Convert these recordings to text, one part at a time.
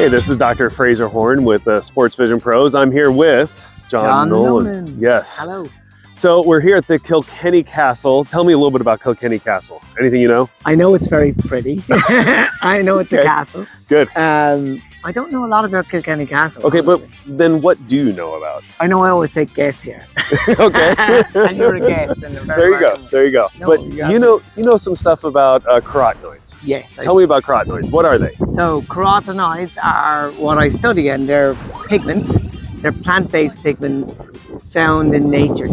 Hey, this is Dr. Fraser Horn with Sports Vision Pros. I'm here with John Nolan. Yes. Hello. So we're here at the Kilkenny Castle. Tell me a little bit about Kilkenny Castle. Anything you know? I know it's very pretty. I know it's a castle. Good. I don't know a lot about Kilkenny Castle. Okay, honestly. but then what do you know about? I know I always take guests here. Okay. And you're a guest. And There you go. There you go. No, but you you know some stuff about carotenoids. Yes. Tell me about carotenoids. What are they? So carotenoids are what I study, and they're pigments. They're plant-based pigments found in nature.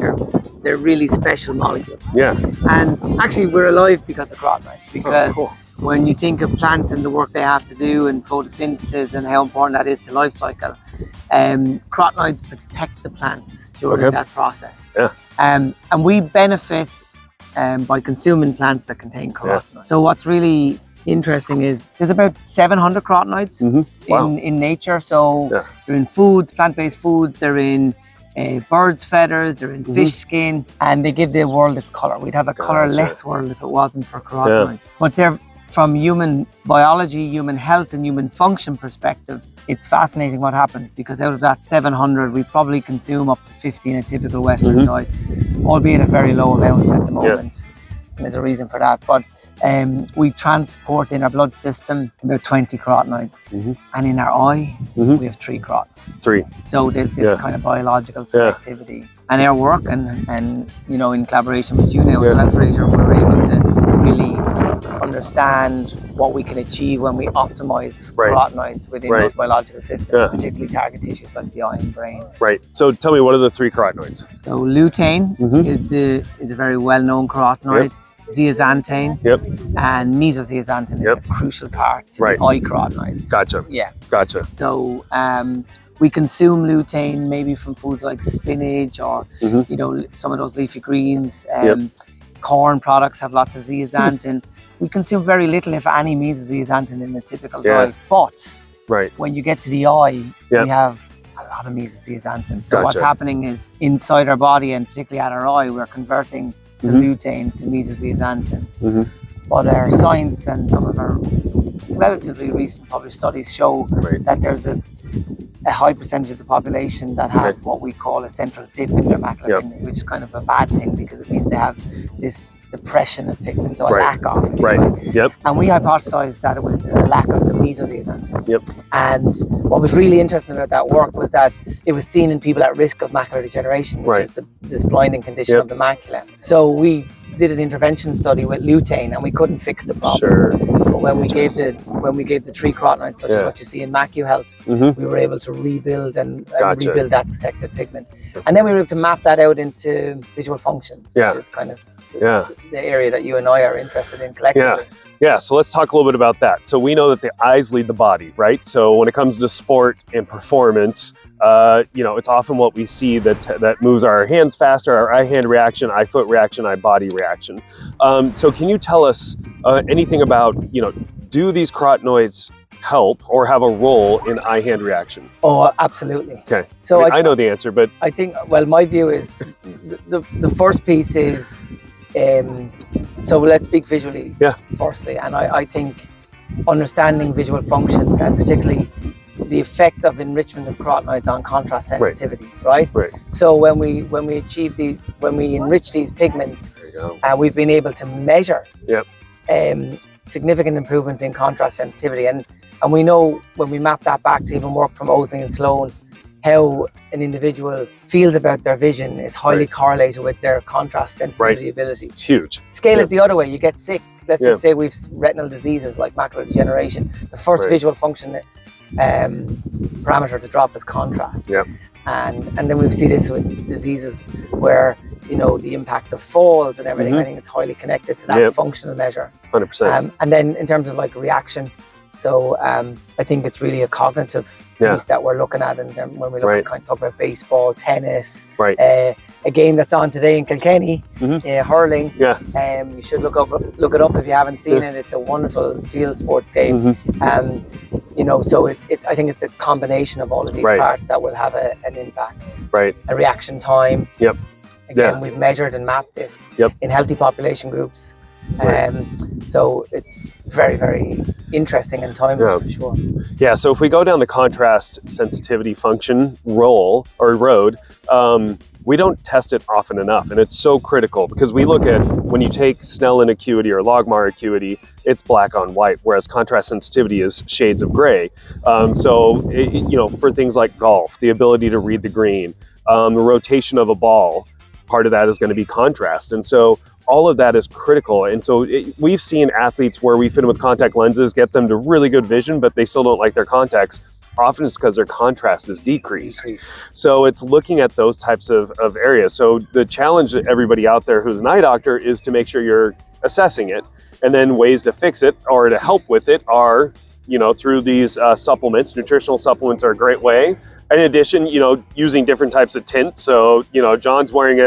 They're really special molecules. Yeah. And actually, we're alive because of carotenoids. Because cool. when you think of plants and the work they have to do and photosynthesis and how important that is to life cycle, carotenoids protect the plants during that process. Yeah. And we benefit by consuming plants that contain carotenoids. Yeah. So what's really interesting is there's about 700 carotenoids Wow. in nature. So Yeah. they're in foods, plant-based foods, they're in birds' feathers, they're in fish skin, and they give the world its color. We'd have a colorless world if it wasn't for carotenoids. But they're, from human biology, human health, and human function perspective, it's fascinating what happens, because out of that 700, we probably consume up to 50 in a typical Western diet, albeit at very low amounts at the moment. And there's a reason for that. But we transport in our blood system about 20 carotenoids. And in our eye, we have 3 carotenoids. 3. So there's this kind of biological selectivity. And our work, and you know, in collaboration with you now as well, Fraser, we're able to really understand what we can achieve when we optimize carotenoids within those biological systems, particularly target tissues like the eye and brain. Right. So tell me, what are the 3 carotenoids? So lutein is a very well-known carotenoid. Zeaxanthin and mesozeaxanthin is a crucial part to the eye carotenoids. Gotcha. Yeah. Gotcha. So we consume lutein maybe from foods like spinach or you know, some of those leafy greens. Corn products have lots of zeaxanthin. We consume very little, if any, mesozeaxanthin in the typical diet. But when you get to the eye, we have a lot of mesozeaxanthin. So what's happening is inside our body, and particularly at our eye, we're converting the lutein to mesozeaxanthin. But our science and some of our relatively recent published studies show that there's a high percentage of the population that have what we call a central dip in their macular pigment, which is kind of a bad thing, because it means they have this depression of pigment, so a lack of it. And we hypothesized that it was a lack of the mesozeaxanthin. And what was really interesting about that work was that it was seen in people at risk of macular degeneration, which is this blinding condition of the macula. So we did an intervention study with lutein, and we couldn't fix the problem. But when we gave the 3 carotenoids, such as what you see in MacuHealth, we were able to rebuild and rebuild that protective pigment. And then we were able to map that out into visual functions, which is kind of the area that you and I are interested in collectively. Yeah, so let's talk a little bit about that. So we know that the eyes lead the body, right? So when it comes to sport and performance, you know, it's often what we see that moves our hands faster, our eye-hand reaction, eye-foot reaction, eye-body reaction. So can you tell us anything about, you know, do these carotenoids help or have a role in eye-hand reaction? Oh, absolutely. Okay. So I know the answer, but I think, well, my view is the first piece is, so let's speak visually firstly. And I think understanding visual functions, and particularly the effect of enrichment of carotenoids on contrast sensitivity, right? So when we enrich these pigments, we've been able to measure significant improvements in contrast sensitivity. And we know when we map that back to even work from Osley and Sloan, how an individual feels about their vision is highly correlated with their contrast sensitivity ability. It's huge. Scale it the other way, you get sick. Let's just say we've retinal diseases like macular degeneration. The first visual function parameter to drop is contrast. And then we see this with diseases where, you know, the impact of falls and everything. I think it's highly connected to that functional measure. 100%. And then in terms of like reaction, so I think it's really a cognitive piece that we're looking at, and when we look at kind of talk about baseball, tennis, a game that's on today in Kilkenny, hurling. You should look it up if you haven't seen it. It's a wonderful field sports game. You know, so I think it's the combination of all of these parts that will have an impact. A reaction time. Again, we've measured and mapped this in healthy population groups. So it's very, very interesting and timely for sure. Yeah, so if we go down the contrast sensitivity function road, we don't test it often enough, and it's so critical because we look at when you take Snellen acuity or Logmar acuity, it's black on white, whereas contrast sensitivity is shades of gray. For things like golf, the ability to read the green, the rotation of a ball, part of that is going to be contrast, and so all of that is critical. And so we've seen athletes where we fit them with contact lenses, get them to really good vision, but they still don't like their contacts. Often it's because their contrast is decreased. So it's looking at those types of areas. So the challenge that everybody out there who's an eye doctor is to make sure you're assessing it, and then ways to fix it or to help with it are, through these supplements. Nutritional supplements are a great way. In addition, using different types of tint. So, John's wearing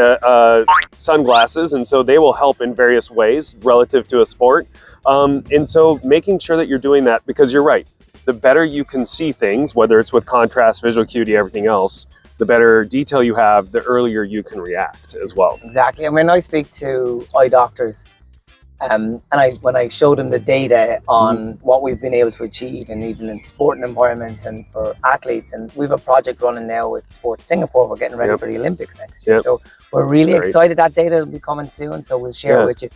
sunglasses, and so they will help in various ways relative to a sport. And so making sure that you're doing that, because you're right, the better you can see things, whether it's with contrast, visual acuity, everything else, the better detail you have, the earlier you can react as well. Exactly. And when I speak to eye doctors, and when I show them the data on what we've been able to achieve, and even in sporting environments and for athletes, and we have a project running now with Sports Singapore. We're getting ready for the Olympics next year, so we're really excited. That data will be coming soon, so we'll share it with you.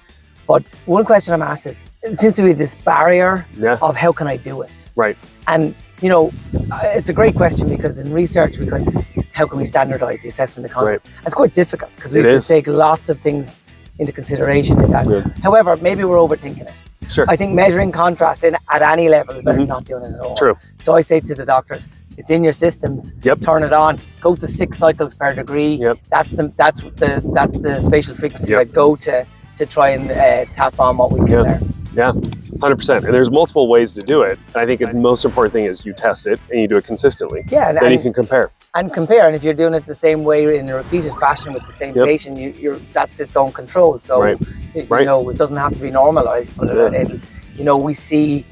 But one question I'm asked is, it seems to be this barrier of how can I do it? Right. And it's a great question, because in research how can we standardize the assessment of contrast? It's quite difficult because we have to take lots of things into consideration in that. However, maybe we're overthinking it. Sure. I think measuring contrast at any level is better than not doing it at all. True. So I say to the doctors, it's in your systems. Turn it on. Go to 6 cycles per degree. That's the spatial frequency I'd go to try and tap on what we can learn. Yeah, 100%. And there's multiple ways to do it. And I think the most important thing is you test it and you do it consistently. Yeah. Then you can compare. And if you're doing it the same way in a repeated fashion with the same patient, that's its own control. So it doesn't have to be normalized, but we see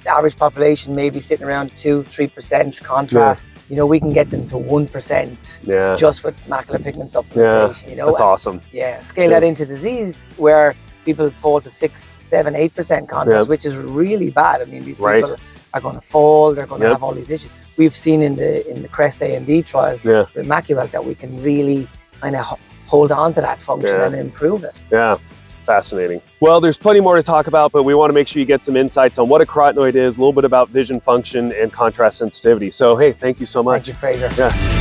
the average population maybe sitting around 2-3% contrast. We can get them to 1% just with macular pigment supplementation. That's awesome. Scale that into disease where people fall to 6-7-8% contrast, which is really bad. I mean, these people are going to fall, they're going to have all these issues. We've seen in the CREST AMD trial with Macular that we can really kind of hold on to that function and improve it. Yeah, fascinating. Well, there's plenty more to talk about, but we want to make sure you get some insights on what a carotenoid is, a little bit about vision function and contrast sensitivity. So, hey, thank you so much. Thank you, Fraser. Yes.